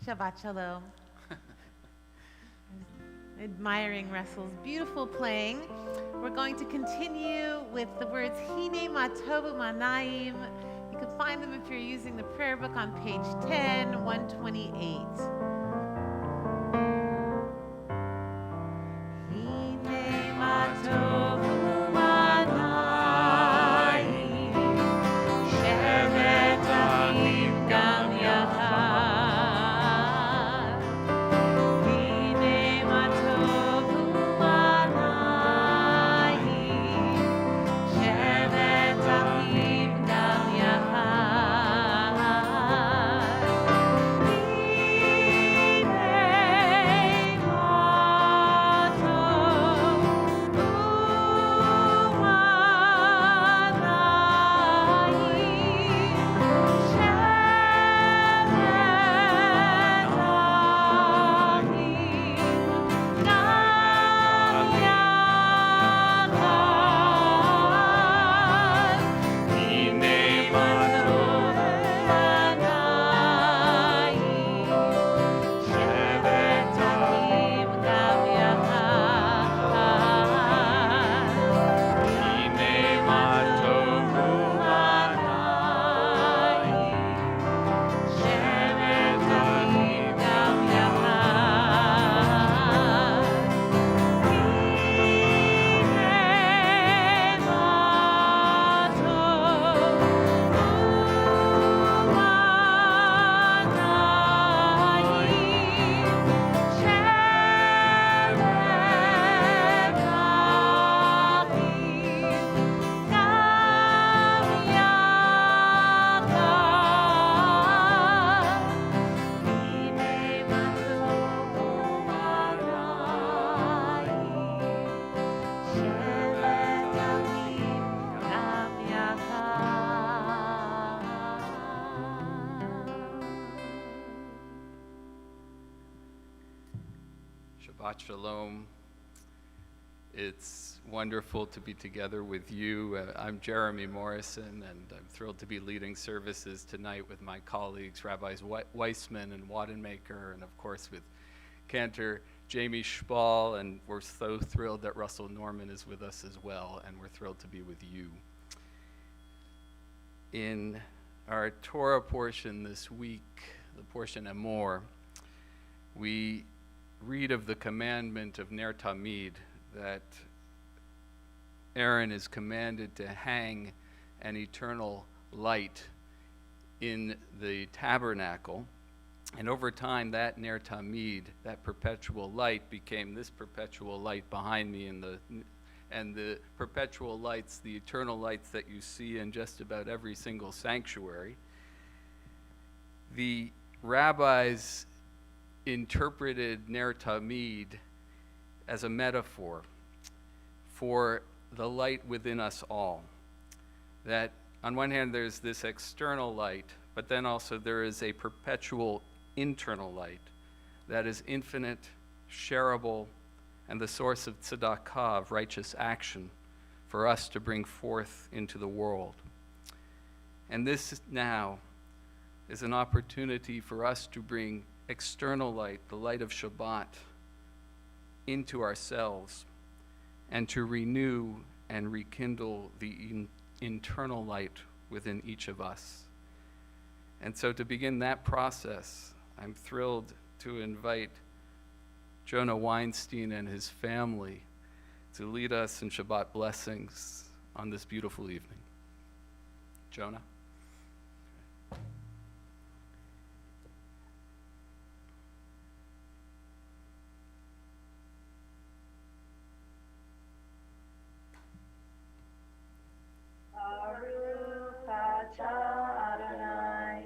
Shabbat Shalom. Admiring Russell's beautiful playing. We're going to continue with the words Hine ma tovu manayim. You can find them if you're using the prayer book on page 10, 128. Hine ma tovu manayim, shevet achim gam yachad. Shabbat Shalom. It's wonderful to be together with you. I'm Jeremy Morrison, and I'm thrilled to be leading services tonight with my colleagues, Rabbis Weissman and Wadenmaker, and of course with Cantor Jamie Spall, and we're so thrilled that Russell Norman is with us as well, and we're thrilled to be with you. In our Torah portion this week, the portion Emor, we read of the commandment of Ner Tamid, that Aaron is commanded to hang an eternal light in the tabernacle. And over time, that Ner Tamid, that perpetual light, became this perpetual light behind me, and the perpetual lights, the eternal lights that you see in just about every single sanctuary. The rabbis interpreted Ner Tamid as a metaphor for the light within us all. That on one hand there's this external light, but then also there is a perpetual internal light that is infinite, shareable, and the source of tzedakah, of righteous action, for us to bring forth into the world. And this now is an opportunity for us to bring external light, the light of Shabbat, into ourselves, and to renew and rekindle the internal light within each of us. And so to begin that process, I'm thrilled to invite Jonah Weinstein and his family to lead us in Shabbat blessings on this beautiful evening. Jonah? Adonai,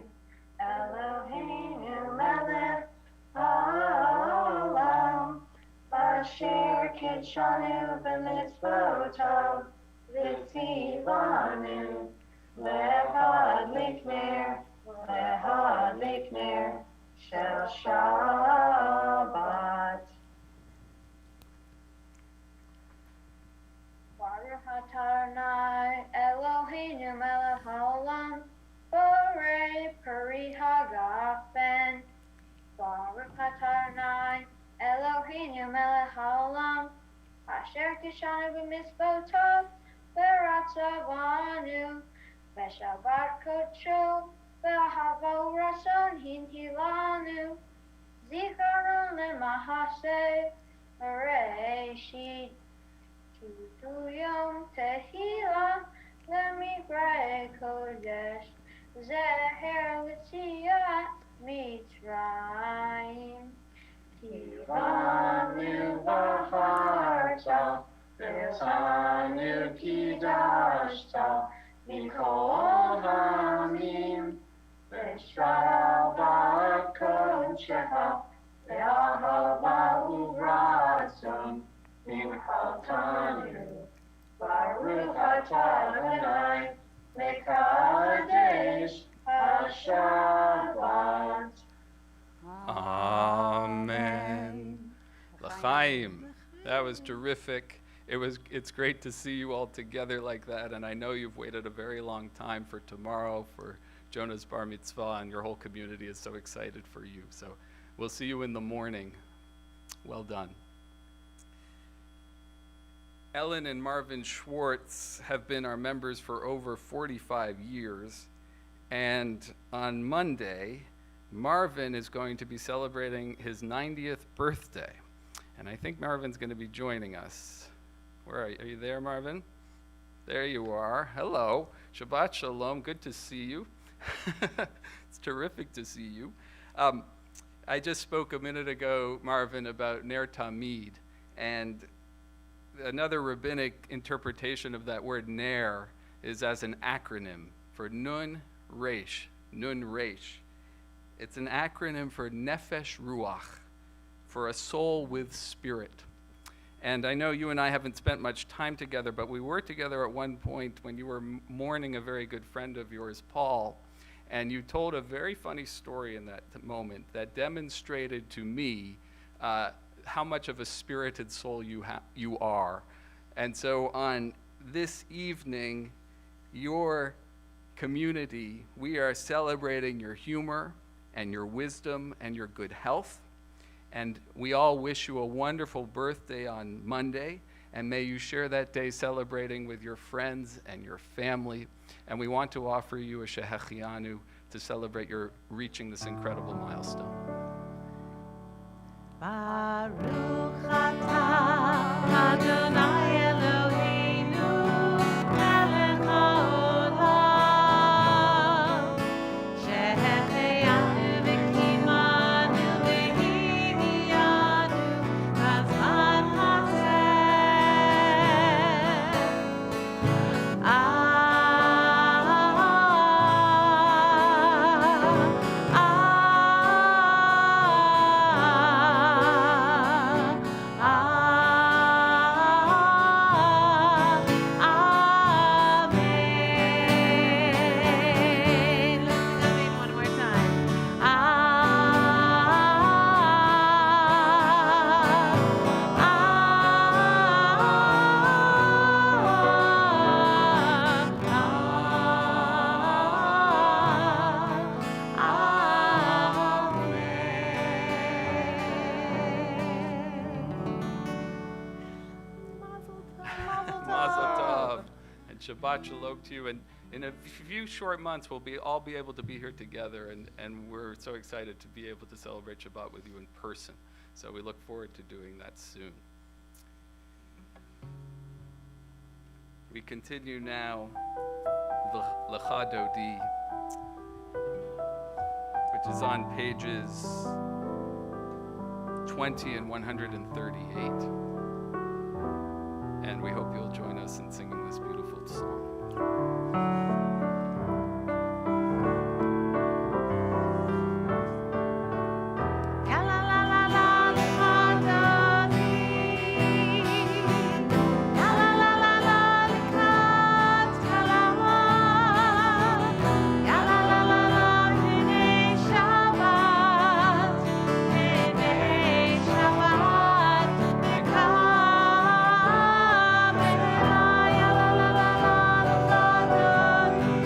Eloheinu melech haolam, asher kidshanu b'mitzvotav, v'tzivanu, lehadlik ner, shel Shabbat. Baruch Adonai, Eloheinu melech haolam, borei peri hagafen, Eloheinu melech haolam, asher kishanu b'mitzvotov, v'ratzavanu, v'shabbat kodsho, v'ahavo rason hinhilanu, zikaron lemahaseh, Bereshit, tutu yom tehila, lemikra kodesh, zeher l'tziat Mitzrayim. Tivanu b'harta, v'tanu kidashta, mikol hamim, v'Yisrael ba'at kodshecha, v'ahava uvratzon, v'imchaltanu, baruch atah Adonai, mekadesh HaShabbat. Amen. L'chaim. That was terrific. It's great to see you all together like that, and I know you've waited a very long time for tomorrow, for Jonah's bar mitzvah, and your whole community is so excited for you. So we'll see you in the morning. Well done. Ellen and Marvin Schwartz have been our members for over 45 years, and on Monday, Marvin is going to be celebrating his 90th birthday, and I think Marvin's going to be joining us. Where are you? Are you there, Marvin? There you are. Hello. Shabbat Shalom. Good to see you. It's terrific to see you. I just spoke a minute ago, Marvin, about Ner Tamid, and another rabbinic interpretation of that word Ner is as an acronym for Nun Resh. Nun Resh. It's an acronym for Nefesh Ruach, for a soul with spirit. And I know you and I haven't spent much time together, but we were together at one point when you were mourning a very good friend of yours, Paul, and you told a very funny story in that moment that demonstrated to me how much of a spirited soul you are. And so on this evening, your community, we are celebrating your humor and your wisdom and your good health. And we all wish you a wonderful birthday on Monday, and may you share that day celebrating with your friends and your family. And we want to offer you a Shehechianu to celebrate your reaching this incredible milestone. Baruch atah Adonai Eloheinu melech haolam, shehechianu v'kimanu v'hiniyanu b'zman hazeh. Shabbat Shalom to you, and in a few short months we'll all be able to be here together, and we're so excited to be able to celebrate Shabbat with you in person. So we look forward to doing that soon. We continue now Lecha Dodi, which is on pages 20 and 138. And we hope you'll join us in singing this beautiful song. Shabbat,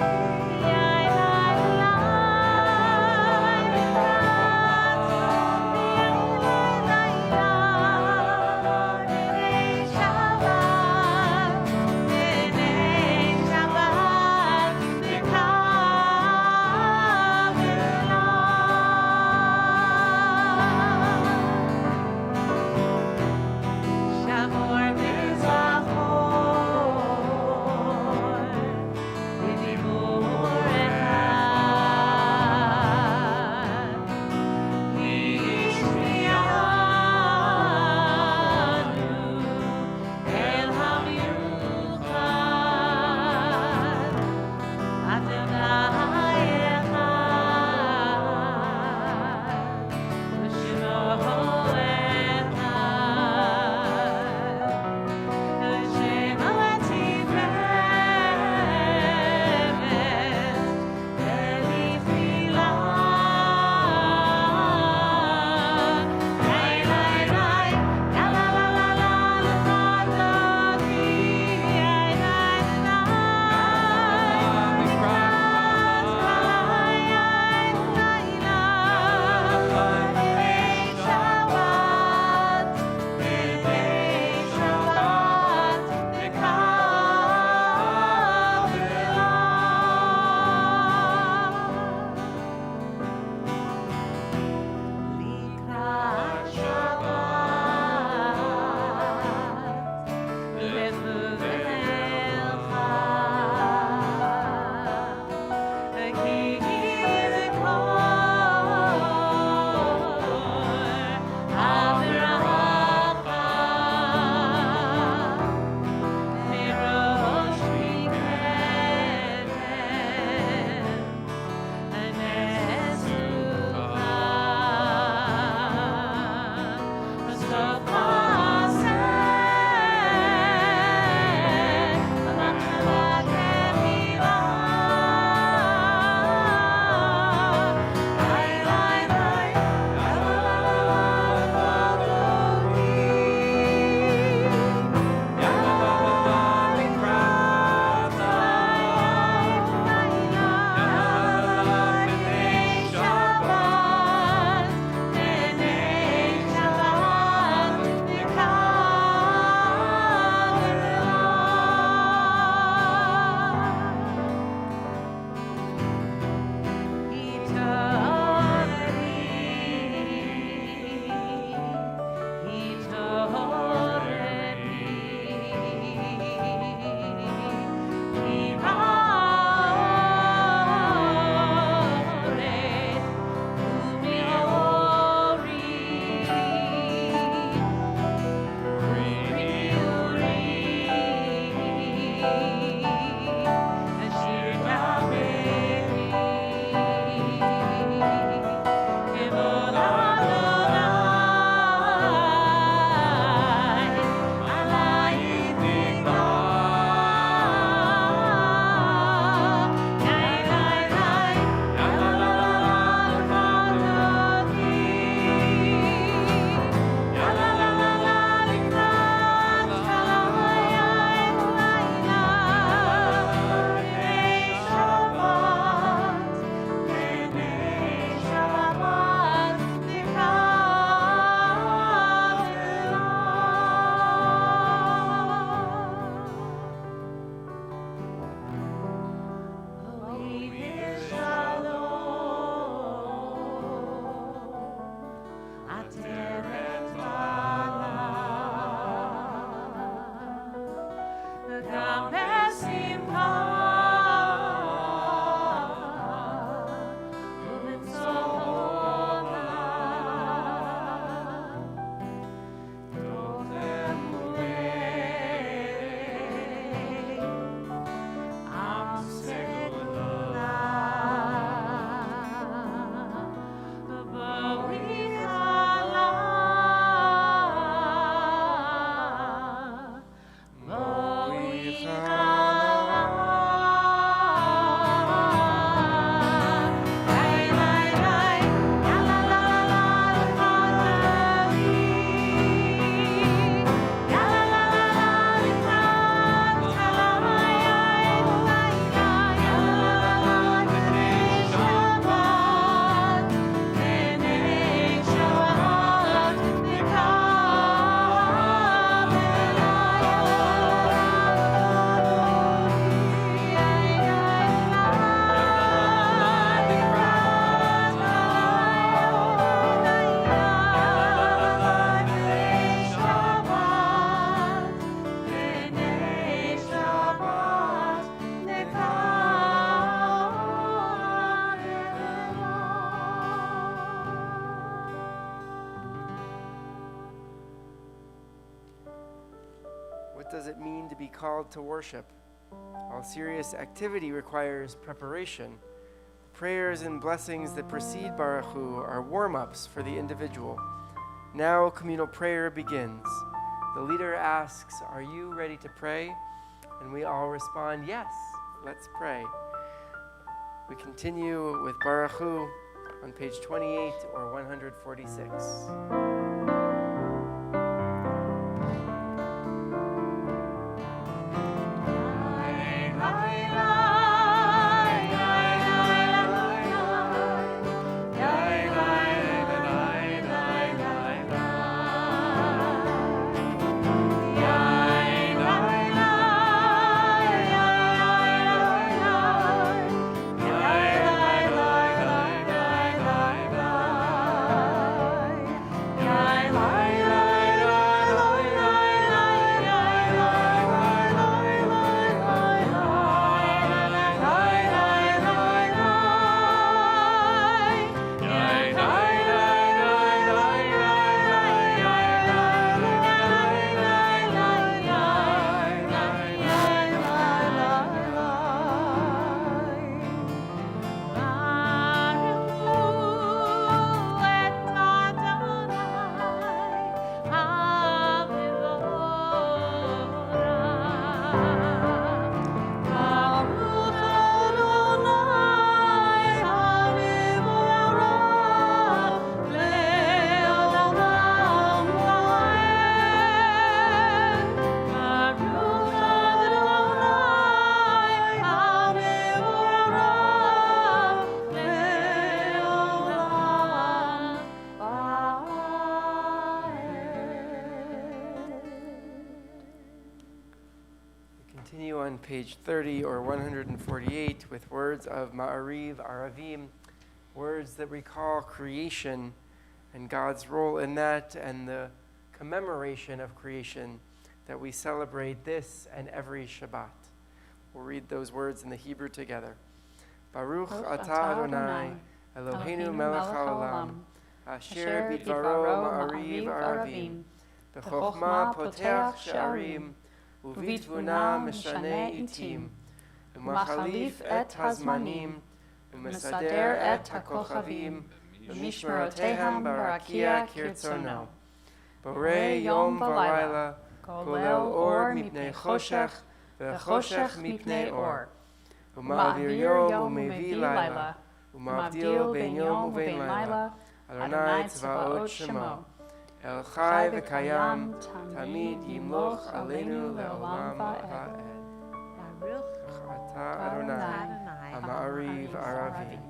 What does it mean to be called to worship? All serious activity requires preparation. The prayers and blessings that precede Baruch Hu are warm-ups for the individual. Now communal prayer begins. The leader asks, "Are you ready to pray?" And we all respond, "Yes, let's pray." We continue with Baruch Hu on page 28 or 146. Continue on page 30 or 148 with words of Ma'ariv Aravim, words that recall creation and God's role in that and the commemoration of creation that we celebrate this and every Shabbat. We'll read those words in the Hebrew together. Baruch atah Adonai, Eloheinu melech haolam, asher bidvaro ma'ariv aravim, b'chokhmah poteach she'arim, ובתבונה משנה עתים, ומחליף את הזמנים, ומסדר את הכוכבים, ומשמרותיהם ברקיע כרצונו. בורא יום ולילה, כולל אור מפני חושך, וחושך מפני אור. ומעביר יום ומביא לילה, ומבדיל בין יום ובין לילה, אדוני צבאות שמו. אל חי וקיים, תמיד ימלוך עלינו לעולם ועד. ברוך אתה אדוני, המעריב ערבים.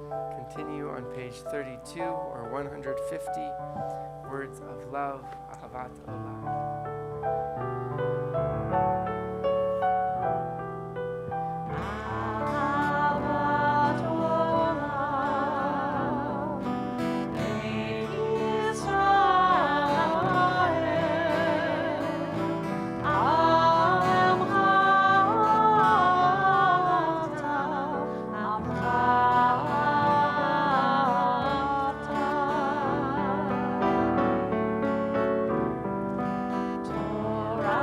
Continue on page 32 or 150, words of love, ahavat olam. Torah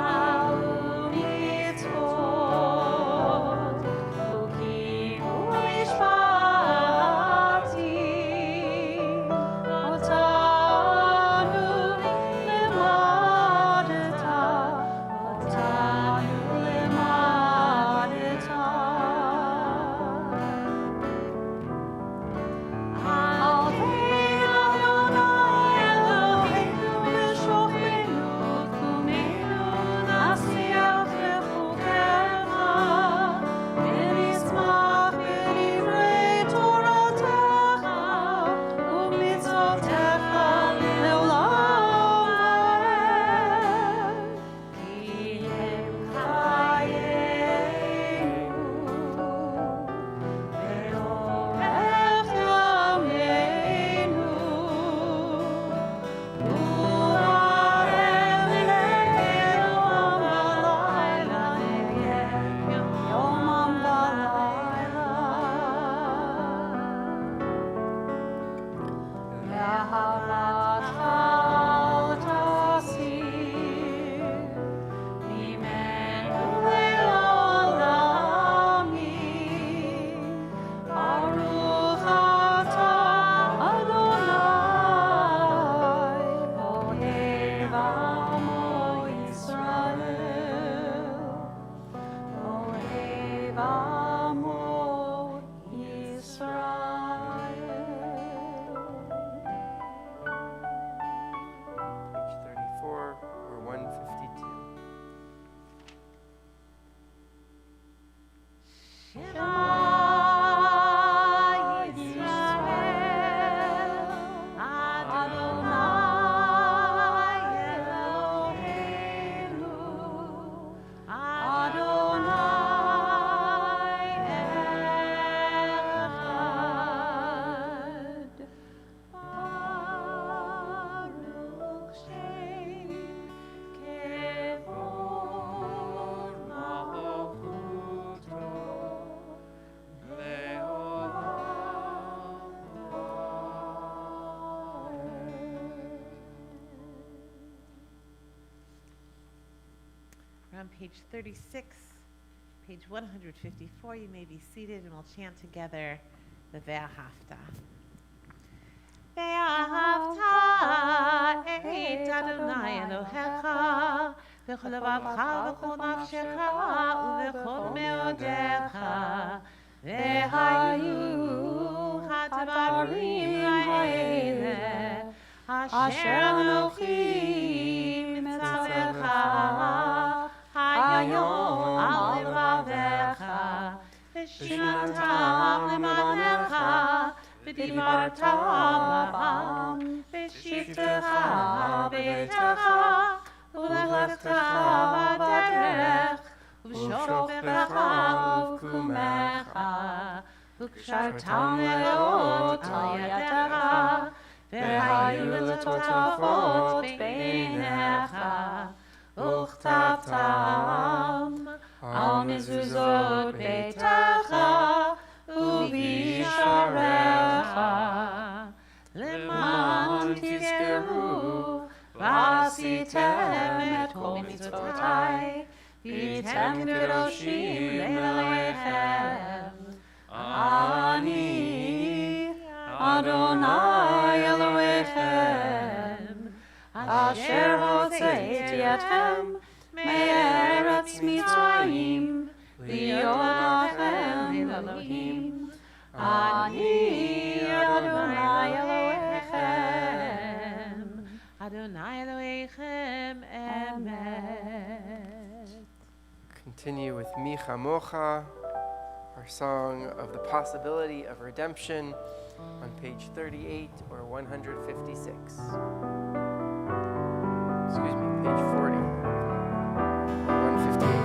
on page 36, page 154. You may be seated and we'll chant together the Ve'ahavta. Ve'ahavta et Adonai Elohecha v'chol levavcha v'chol nafshecha u'v'chol me'odecha ve'hayu ha'dvarim ha'eleh asher anochi mitzalecha hayom al levavecha v'shintam lemanecha v'divarta ba'am v'shiftecha b'eitecha ולכתך בדרך, ובשוכבך ובקומך, וקשרתם לאות על ידך, והיו לטוטפות בעיניך, וכתבתם על מזוזות ביתך, ובשעריך, למען תזכרו ועשיתם את כל מצוותיי, והייתם קדושים לאלוהיכם. אני אדוני אלוהיכם, אשר הוצאתי אתכם מארץ מצרים, להיות לכם אלוהים. אני אדוני אלוהיכם. Adonai Elohechem Emet. Continue with Mi Chamocha, our song of the possibility of redemption on page 38 or 156. Excuse me, page 40 or 158.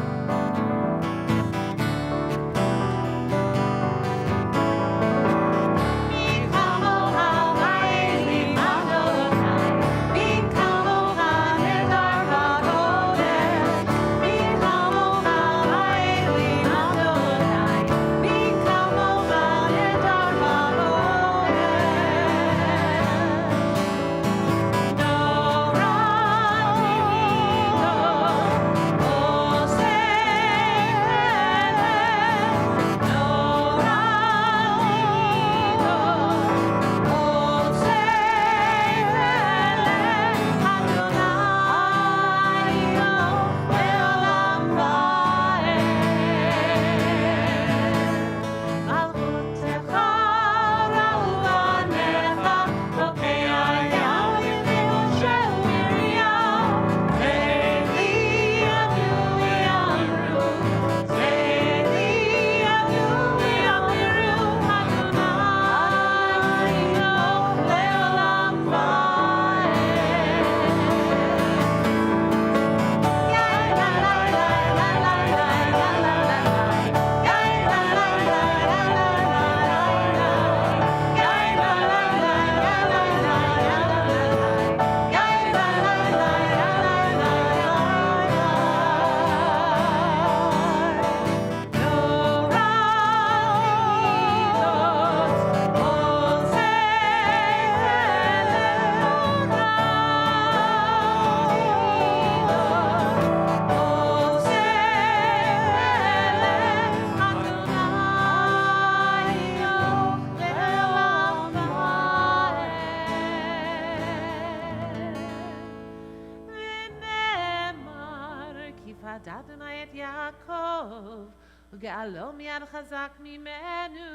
Adonai et Yaakov, uga'alo miad chazak mimenu,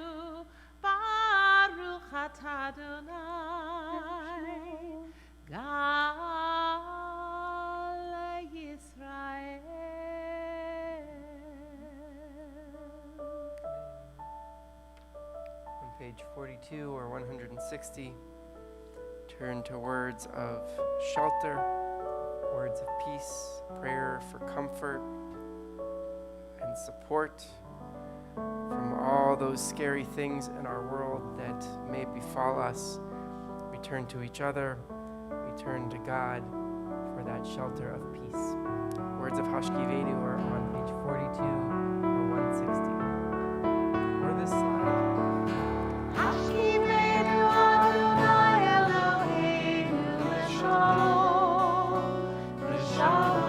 Baruch atah Adonai, Gal Yisrael. On page 42 or 160, turn to words of shelter, words of peace, prayer for comfort and support from all those scary things in our world that may befall us. We turn to each other, we turn to God for that shelter of peace. Words of Hashkivenu are on page 42 or 160. Or this slide. Hashkivenu Adonai Eloheinu l'shalom, l'shalom.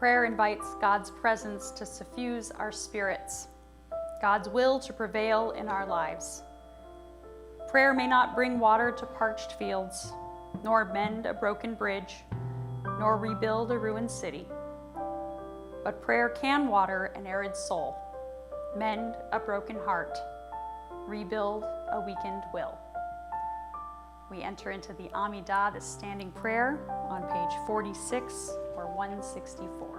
Prayer invites God's presence to suffuse our spirits, God's will to prevail in our lives. Prayer may not bring water to parched fields, nor mend a broken bridge, nor rebuild a ruined city. But prayer can water an arid soul, mend a broken heart, rebuild a weakened will. We enter into the Amidah, the standing prayer, on page 46 or 164.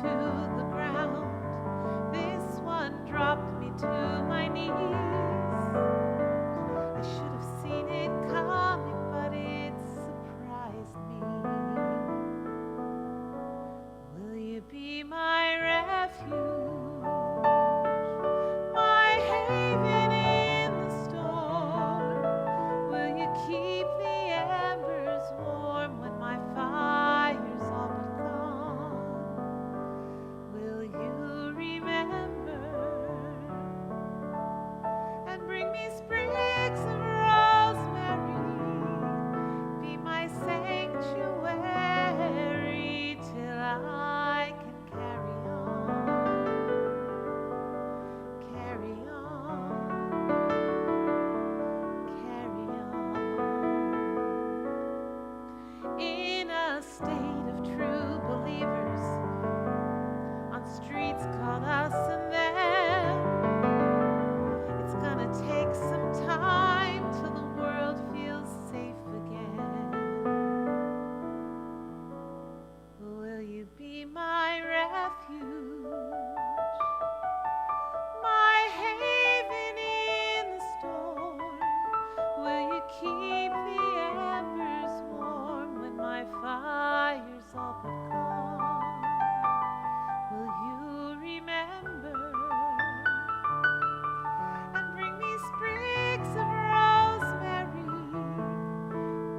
the ground. This one dropped me to my knees. I should have seen it coming, but it surprised me. Will you be my refuge, my haven in the storm? Will you keep the embers warm when my fire's all but gone? Will you remember and bring me sprigs of rosemary? Be my sanctuary till I can carry on, carry on, carry on. In a state of true believers, on streets called us and them, it's gonna take some time till the world feels safe again. Will you be my refuge, my haven in the storm? Will you keep the embers warm when my fire's all but gone? Will you remember and bring me sprigs of rosemary?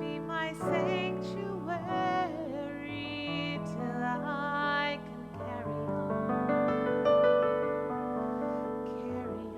Be my sanctuary till I can carry on, carry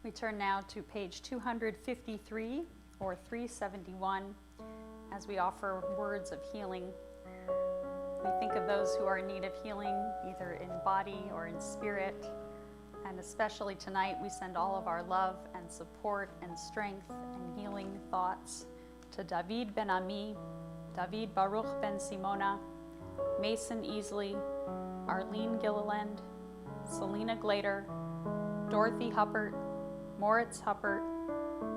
We turn now to page 253 or 371 as we offer words of healing. We think of those who are in need of healing, either in body or in spirit. And especially tonight, we send all of our love and support and strength and healing thoughts to David Ben Ami, David Baruch Ben Simona, Mason Easley, Arlene Gilliland, Selena Glader, Dorothy Huppert, Moritz Huppert,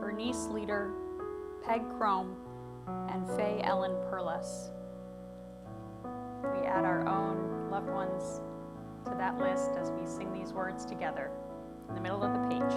Bernice Leader, Peg Crome, and Faye Ellen Perles. We add our own loved ones to that list as we sing these words together in the middle of the page.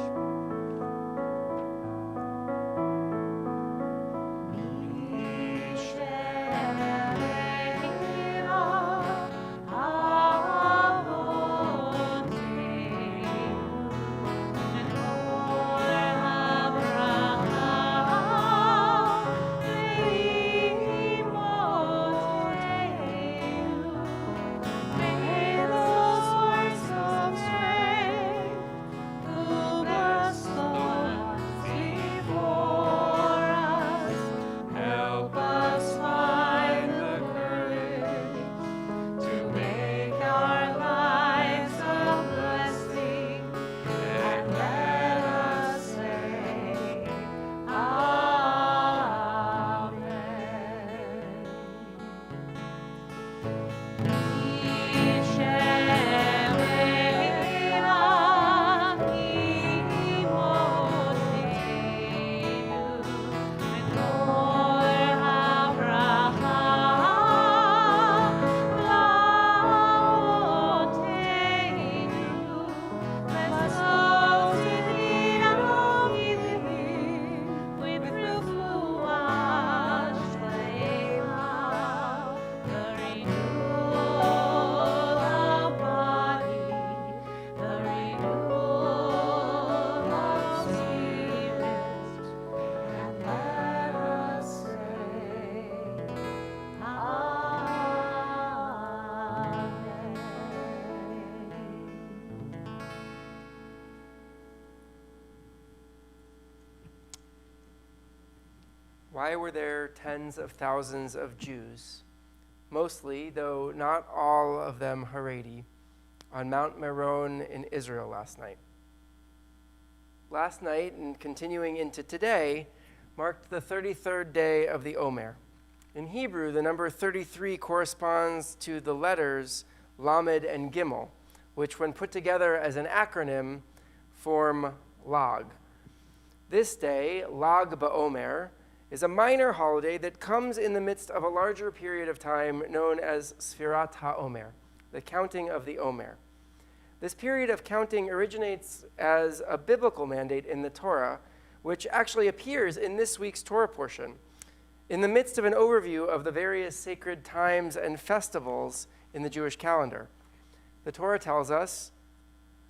Why were there tens of thousands of Jews, mostly, though not all of them Haredi, on Mount Meron in Israel last night? last night and continuing into today marked the 33rd day of the Omer. In Hebrew, the number 33 corresponds to the letters Lamed and Gimel, which when put together as an acronym form Lag. This day, Lag BaOmer, is a minor holiday that comes in the midst of a larger period of time known as Sfirat HaOmer, the counting of the Omer. This period of counting originates as a biblical mandate in the Torah, which actually appears in this week's Torah portion, in the midst of an overview of the various sacred times and festivals in the Jewish calendar. The Torah tells us,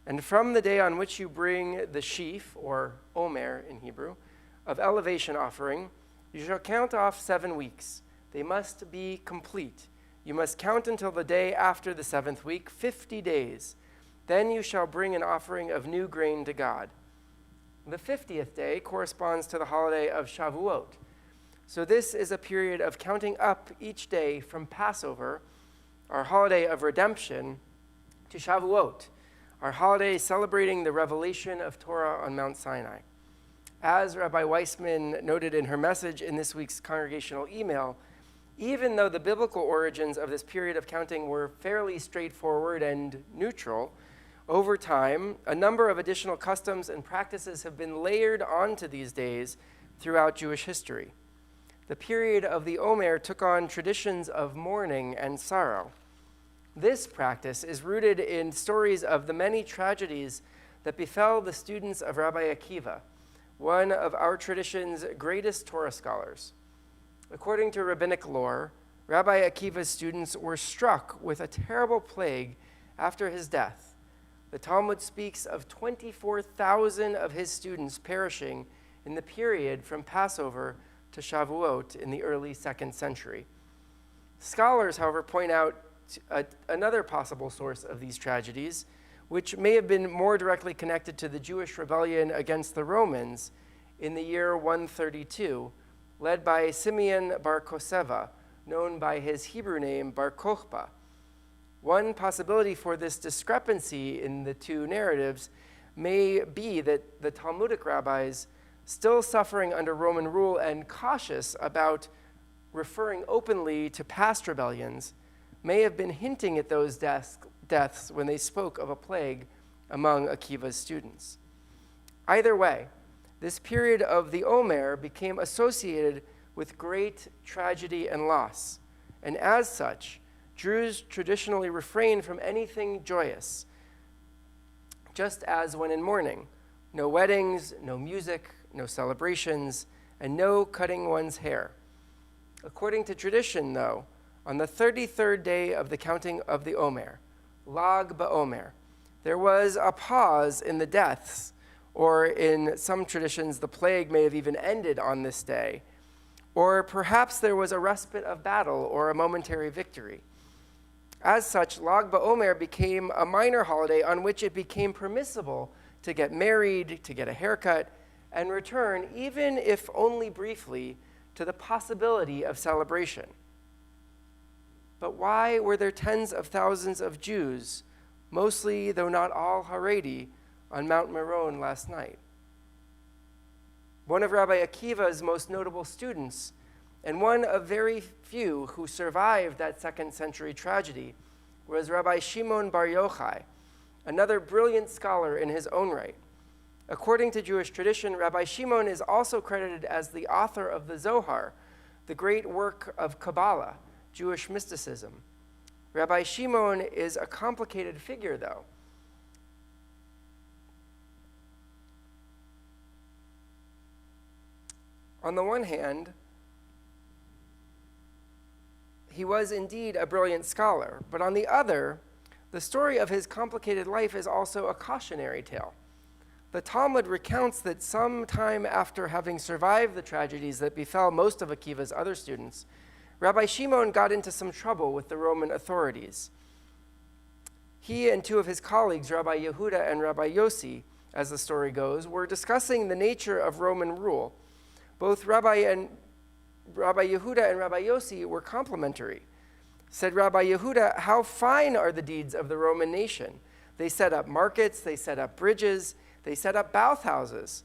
"And from the day on which you bring the sheaf, or Omer in Hebrew, of elevation offering, you shall count off 7 weeks. They must be complete. You must count until the day after the 7th week, 50 days. Then you shall bring an offering of new grain to God." The 50th day corresponds to the holiday of Shavuot. So this is a period of counting up each day from Passover, our holiday of redemption, to Shavuot, our holiday celebrating the revelation of Torah on Mount Sinai. As Rabbi Weissman noted in her message in this week's congregational email, even though the biblical origins of this period of counting were fairly straightforward and neutral, over time, a number of additional customs and practices have been layered onto these days throughout Jewish history. The period of the Omer took on traditions of mourning and sorrow. This practice is rooted in stories of the many tragedies that befell the students of Rabbi Akiva, one of our tradition's greatest Torah scholars. According to rabbinic lore, Rabbi Akiva's students were struck with a terrible plague after his death. The Talmud speaks of 24,000 of his students perishing in the period from Passover to Shavuot in the early 2nd century. Scholars, however, point out another possible source of these tragedies, which may have been more directly connected to the Jewish rebellion against the Romans in the year 132, led by Simeon Bar Koseva, known by his Hebrew name Bar Kokhba. One possibility for this discrepancy in the two narratives may be that the Talmudic rabbis, still suffering under Roman rule and cautious about referring openly to past rebellions, may have been hinting at those deaths when they spoke of a plague among Akiva's students. Either way, this period of the Omer became associated with great tragedy and loss, and as such, Jews traditionally refrain from anything joyous, just as when in mourning, no weddings, no music, no celebrations, and no cutting one's hair. According to tradition, though, on the 33rd day of the counting of the Omer, Lag BaOmer, there was a pause in the deaths, or in some traditions, the plague may have even ended on this day, or perhaps there was a respite of battle or a momentary victory. As such, Lag BaOmer became a minor holiday on which it became permissible to get married, to get a haircut, and return, even if only briefly, to the possibility of celebration. But why were there tens of thousands of Jews, mostly, though not all, Haredi, on Mount Meron last night? One of Rabbi Akiva's most notable students, and one of very few who survived that 2nd century tragedy, was Rabbi Shimon Bar Yochai, another brilliant scholar in his own right. According to Jewish tradition, Rabbi Shimon is also credited as the author of the Zohar, the great work of Kabbalah, Jewish mysticism. Rabbi Shimon is a complicated figure, though. On the one hand, he was indeed a brilliant scholar, but on the other, the story of his complicated life is also a cautionary tale. The Talmud recounts that some time after having survived the tragedies that befell most of Akiva's other students, Rabbi Shimon got into some trouble with the Roman authorities. He and two of his colleagues, Rabbi Yehuda and Rabbi Yossi, as the story goes, were discussing the nature of Roman rule. Both Rabbi Yehuda and Rabbi Yossi were complimentary. Said Rabbi Yehuda, "How fine are the deeds of the Roman nation. They set up markets, they set up bridges, They set up bathhouses.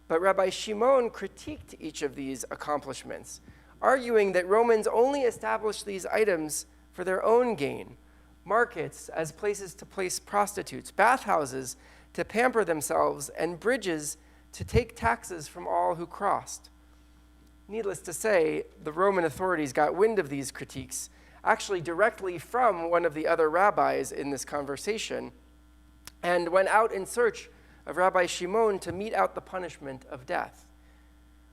But Rabbi Shimon critiqued each of these accomplishments, arguing that Romans only established these items for their own gain: markets as places to place prostitutes, bathhouses to pamper themselves, and bridges to take taxes from all who crossed. Needless to say, the Roman authorities got wind of these critiques, actually directly from one of the other rabbis in this conversation, and went out in search of Rabbi Shimon to mete out the punishment of death.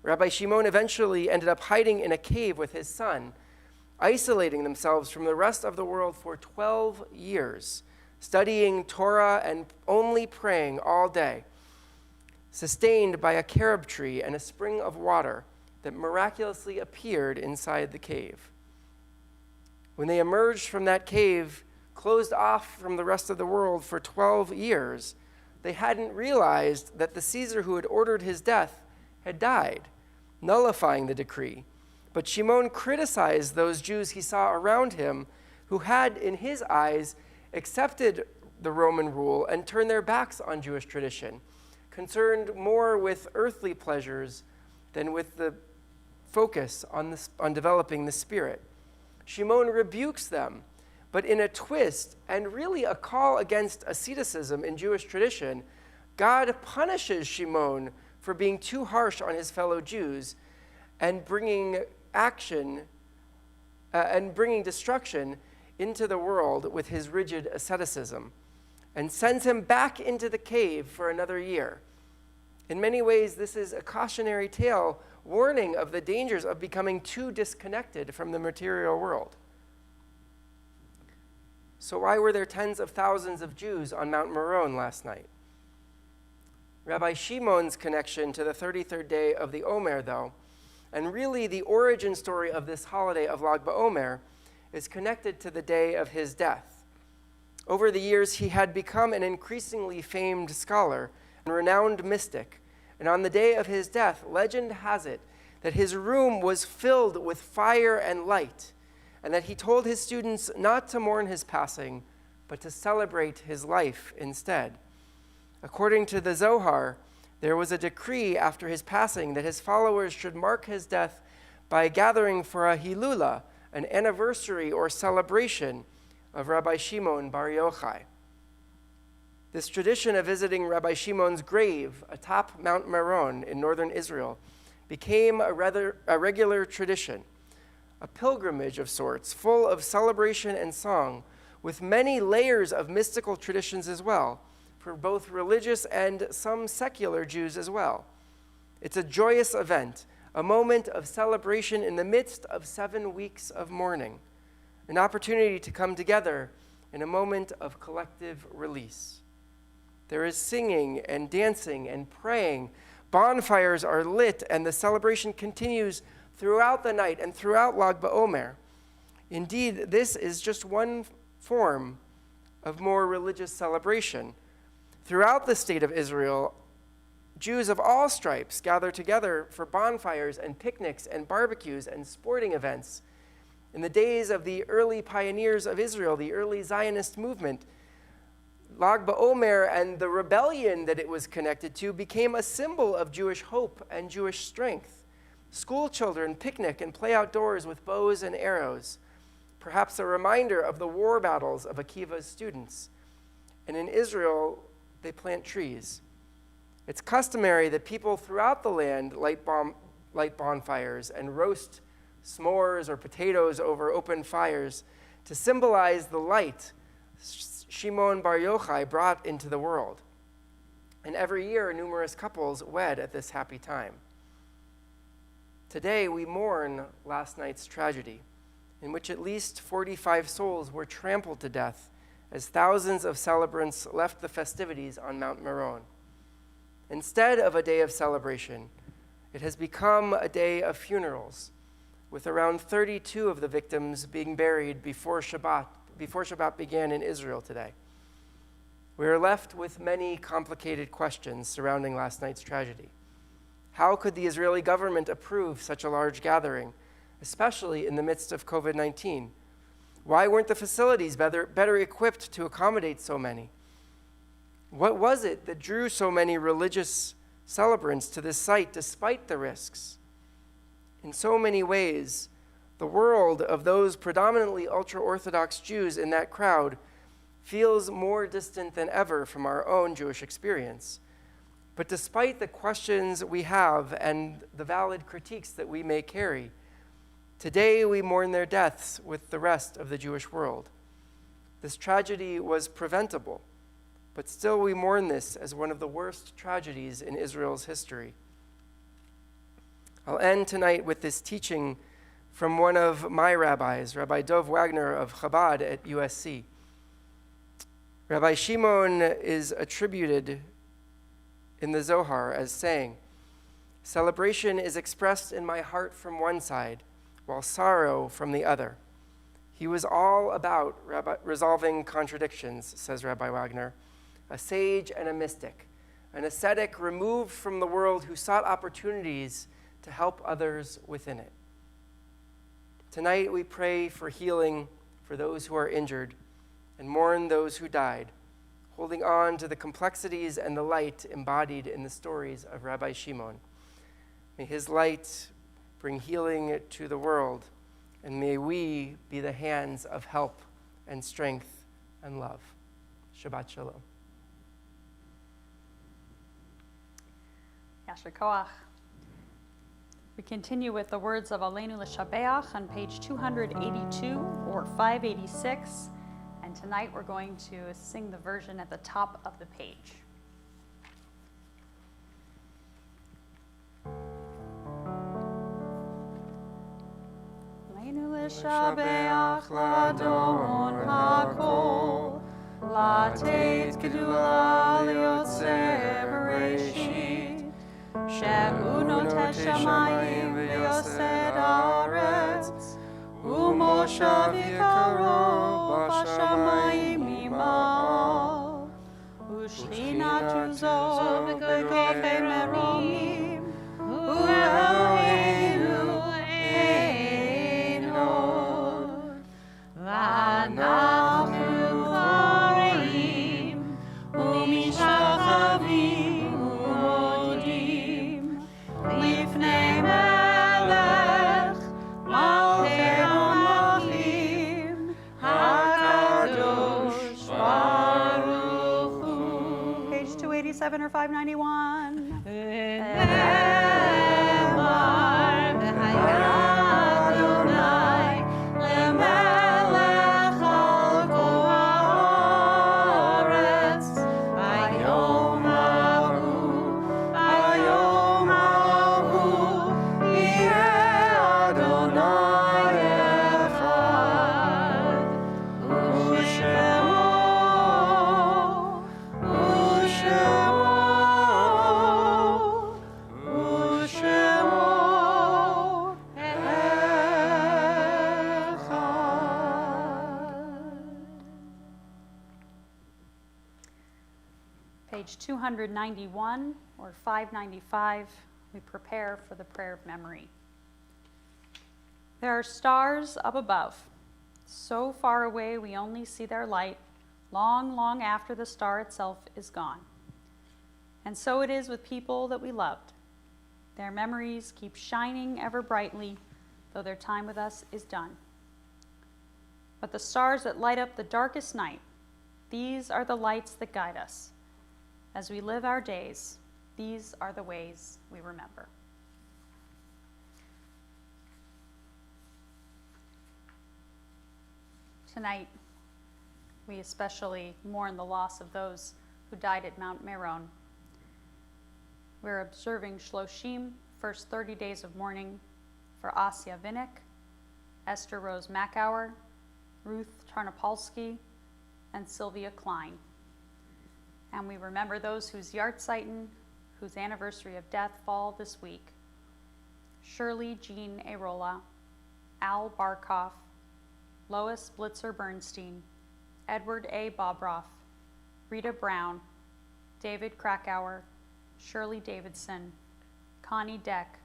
Rabbi Shimon eventually ended up hiding in a cave with his son, isolating themselves from the rest of the world for 12 years, studying Torah and only praying all day, sustained by a carob tree and a spring of water that miraculously appeared inside the cave. When they emerged from that cave, closed off from the rest of the world for 12 years, they hadn't realized that the Caesar who had ordered his death had died, nullifying the decree. But Shimon criticized those Jews he saw around him who had, in his eyes, accepted the Roman rule and turned their backs on Jewish tradition, concerned more with earthly pleasures than with the focus on developing the spirit. Shimon rebukes them, but in a twist and really a call against asceticism in Jewish tradition, God punishes Shimon for being too harsh on his fellow Jews and bringing destruction into the world with his rigid asceticism, and sends him back into the cave for another year. In many ways, this is a cautionary tale warning of the dangers of becoming too disconnected from the material world. So why were there tens of thousands of Jews on Mount Meron last night? Rabbi Shimon's connection to the 33rd day of the Omer, though, and really the origin story of this holiday of Lag BaOmer, is connected to the day of his death. Over the years, he had become an increasingly famed scholar and renowned mystic, and on the day of his death, legend has it that his room was filled with fire and light, and that he told his students not to mourn his passing, but to celebrate his life instead. According to the Zohar, there was a decree after his passing that his followers should mark his death by gathering for a Hilula, an anniversary or celebration of Rabbi Shimon Bar Yochai. This tradition of visiting Rabbi Shimon's grave atop Mount Meron in northern Israel became a regular tradition, a pilgrimage of sorts, full of celebration and song, with many layers of mystical traditions as well, for both religious and some secular Jews as well. It's a joyous event, a moment of celebration in the midst of 7 weeks of mourning, an opportunity to come together in a moment of collective release. There is singing and dancing and praying. Bonfires are lit, and the celebration continues throughout the night and throughout Lag BaOmer. Indeed, this is just one form of more religious celebration. Throughout the state of Israel, Jews of all stripes gather together for bonfires and picnics and barbecues and sporting events. In the days of the early pioneers of Israel, the early Zionist movement, Lag BaOmer and the rebellion that it was connected to became a symbol of Jewish hope and Jewish strength. School children picnic and play outdoors with bows and arrows, perhaps a reminder of the war battles of Akiva's students. And in Israel, they plant trees. It's customary that people throughout the land light bonfires and roast s'mores or potatoes over open fires to symbolize the light Shimon Bar Yochai brought into the world. And every year, numerous couples wed at this happy time. Today, we mourn last night's tragedy, in which at least 45 souls were trampled to death as thousands of celebrants left the festivities on Mount Meron. Instead of a day of celebration, it has become a day of funerals, with around 32 of the victims being buried before Shabbat began in Israel today. We are left with many complicated questions surrounding last night's tragedy. How could the Israeli government approve such a large gathering, especially in the midst of COVID-19? Why weren't the facilities better equipped to accommodate so many? What was it that drew so many religious celebrants to this site despite the risks? In so many ways, the world of those predominantly ultra-Orthodox Jews in that crowd feels more distant than ever from our own Jewish experience. But despite the questions we have and the valid critiques that we may carry, today we mourn their deaths with the rest of the Jewish world. This tragedy was preventable, but still we mourn this as one of the worst tragedies in Israel's history. I'll end tonight with this teaching from one of my rabbis, Rabbi Dov Wagner of Chabad at USC. Rabbi Shimon is attributed in the Zohar as saying, "Celebration is expressed in my heart from one side, while sorrow from the other." He was all about resolving contradictions, says Rabbi Wagner, a sage and a mystic, an ascetic removed from the world who sought opportunities to help others within it. Tonight we pray for healing for those who are injured and mourn those who died, holding on to the complexities and the light embodied in the stories of Rabbi Shimon. May his light bring healing to the world, and may we be the hands of help and strength and love. Shabbat Shalom. Yasher Koach. We continue with the words of Aleinu L'Shabeach on page 282 or 586. And tonight we're going to sing the version at the top of the page. Aleinu L'Shabeach L'Adon HaKol, Latet Gedula L'Yotzer Bereshit, She'u Notesh Shamayim V'Yosed Haaretz, U'moshav Yikaro B'Shamayim Imal, U'shchinat Uzo V'Kofei Merim, U'Eloheinu Ein Od, V'Anachnu Chareim, U'Mishachavim U'Modim, Lifnei Melech Malchei HaMelachim, HaKadosh Baruch Hu. Page 287 or 591. Lemar v'haya Adonai lemelech al kol haaretz, vayom hahu yeh Adonai echad, u'shemo Page 291 or 595, we prepare for the prayer of memory. There are stars up above, so far away we only see their light long, long after the star itself is gone. And so it is with people that we loved. Their memories keep shining ever brightly, though their time with us is done. But the stars that light up the darkest night, these are the lights that guide us. As we live our days, these are the ways we remember. Tonight, we especially mourn the loss of those who died at Mount Meron. We're observing Shloshim, first 30 days of mourning, for Asya Vinnick, Esther Rose Macauer, Ruth Tarnopolsky, and Sylvia Klein. And we remember those whose Yartzeiten, whose anniversary of death fall this week. Shirley Jean Arola, Al Barkoff, Lois Blitzer Bernstein, Edward A. Bobroff, Rita Brown, David Krakauer, Shirley Davidson, Connie Deck,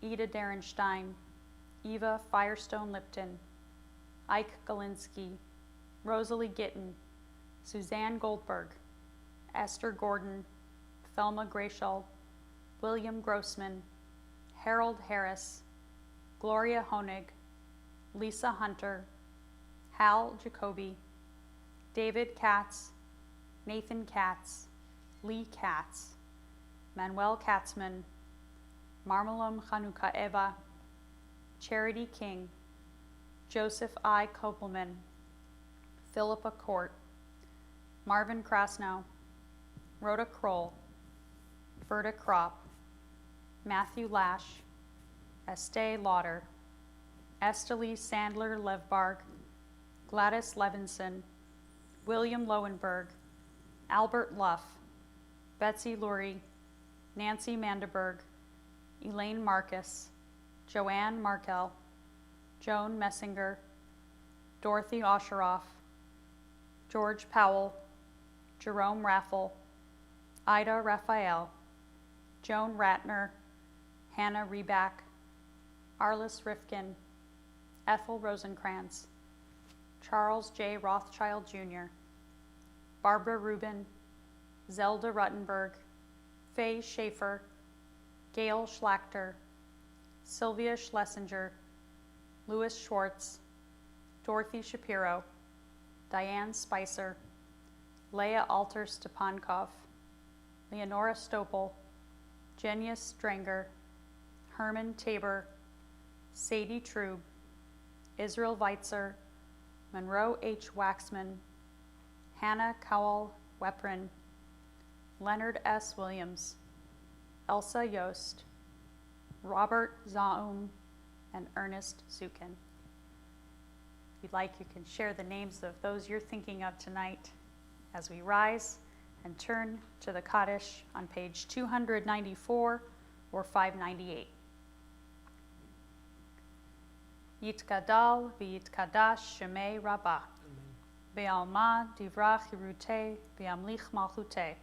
Ida Derenstein, Eva Firestone Lipton, Ike Galinsky, Rosalie Gittin, Suzanne Goldberg, Esther Gordon, Thelma Grayshall, William Grossman, Harold Harris, Gloria Honig, Lisa Hunter, Hal Jacoby, David Katz, Nathan Katz, Lee Katz, Manuel Katzman, Marmalum Chanukaeva, Charity King, Joseph I. Kopelman, Philippa Court, Marvin Krasnow, Rhoda Kroll, Berta Kropp, Matthew Lash, Estee Lauder, Esteli Sandler Levbarg, Gladys Levinson, William Lowenberg, Albert Luff, Betsy Lurie, Nancy Manderberg, Elaine Marcus, Joanne Markel, Joan Messinger, Dorothy Osheroff, George Powell, Jerome Raffel, Ida Raphael, Joan Ratner, Hannah Reback, Arliss Rifkin, Ethel Rosenkrantz, Charles J. Rothschild Jr., Barbara Rubin, Zelda Ruttenberg, Faye Schaefer, Gail Schlachter, Sylvia Schlesinger, Louis Schwartz, Dorothy Shapiro, Diane Spicer, Leah Alter Stepankov, Leonora Stopel, Jenya Stranger, Herman Tabor, Sadie Trube, Israel Weitzer, Monroe H. Waxman, Hannah Cowell Weprin, Leonard S. Williams, Elsa Yost, Robert Zaum, and Ernest Zukin. If you'd like, you can share the names of those you're thinking of tonight as we rise and turn to the Kaddish on page 294 or 598. Yitkadal v'yitkadash shemei Rabbah. Be'alma divrach hirute be'amlich malchute.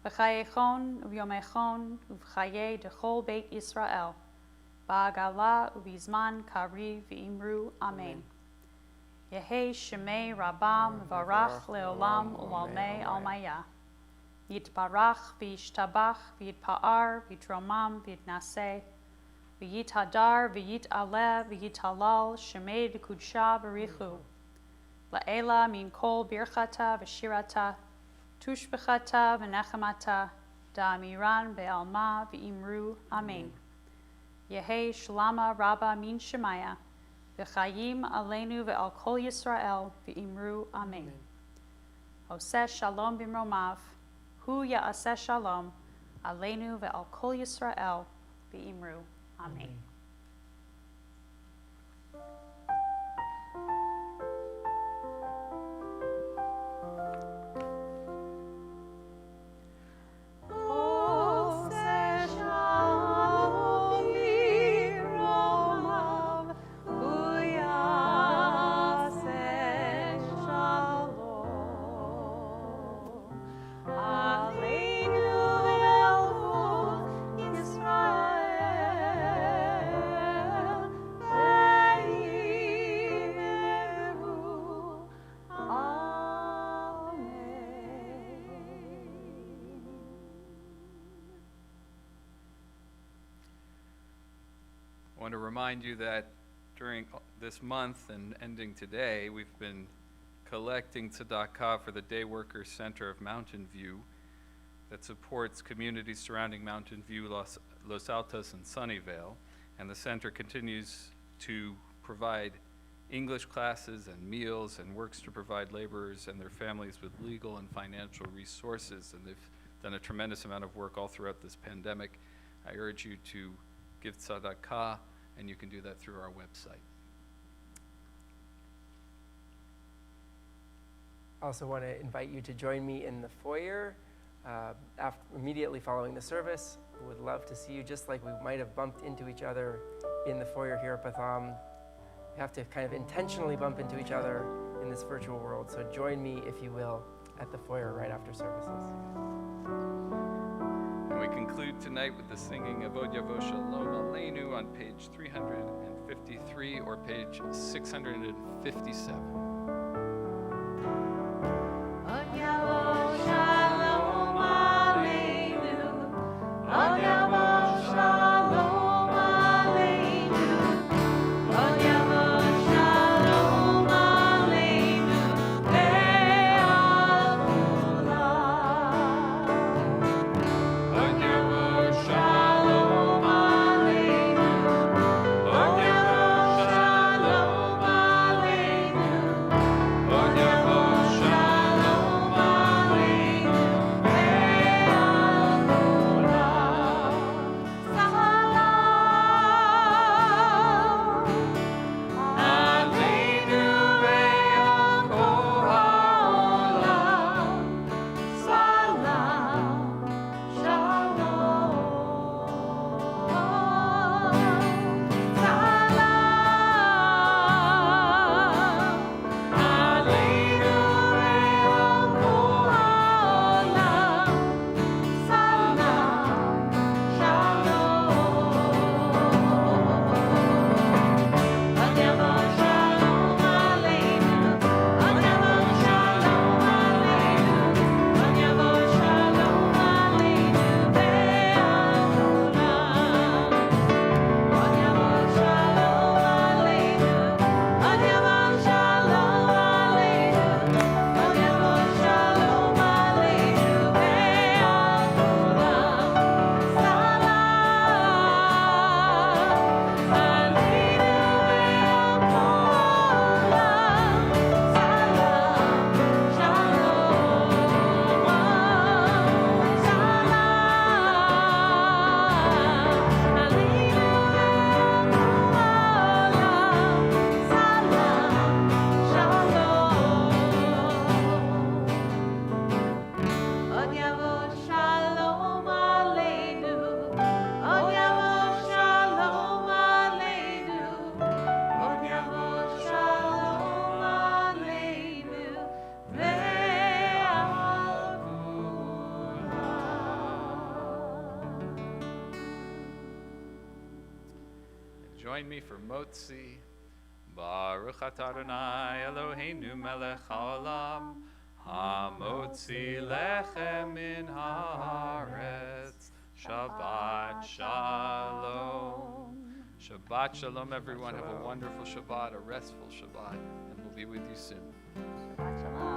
B'chayechon u'yomechon u'v'chaye dechol beit Yisrael. Ba'agala u'bizman kari v'imru amen. Yehei shemei Rabbah mevarach leolam u'lalmei almaya. Yitbarach v'yishtabach v'yitpa'ar v'yitromam v'yitnaseh. V'yit hadar, v'yit aleh, v'yit halal, shemei d'kudsha b'richu. La'ela min kol birchata v'shirata, tushbechata v'nechamata, da'amiran be'alma v'imru, amen. Yehei shalama rabba min shemaya, v'chayim aleinu ve'al kol Yisrael, v'imru, amen. Oseh shalom b'mromav, hu ya'aseh shalom, aleinu ve'al kol Yisrael, v'imru. Amen. I want to remind you that during this month and ending today, we've been collecting tzedakah for the Day Workers Center of Mountain View that supports communities surrounding Mountain View, Los Altos, and Sunnyvale. And the center continues to provide English classes and meals and works to provide laborers and their families with legal and financial resources. And they've done a tremendous amount of work all throughout this pandemic. I urge you to give tzedakah, and you can do that through our website. I also want to invite you to join me in the foyer immediately following the service. I would love to see you, just like we might have bumped into each other in the foyer here at Betham. We have to kind of intentionally bump into each other in this virtual world. So join me, if you will, at the foyer right after services. And we conclude tonight with the singing of Od Yavo Shalom Aleinu on page 353 or page 657. Od Yavo Shalom Join me for Motzi. Baruch atah Adonai Eloheinu melech haolam, hamotzi lechem min haaretz. Shabbat shalom. Shabbat shalom, everyone. Have a wonderful Shabbat, a restful Shabbat, and we'll be with you soon. Shabbat shalom.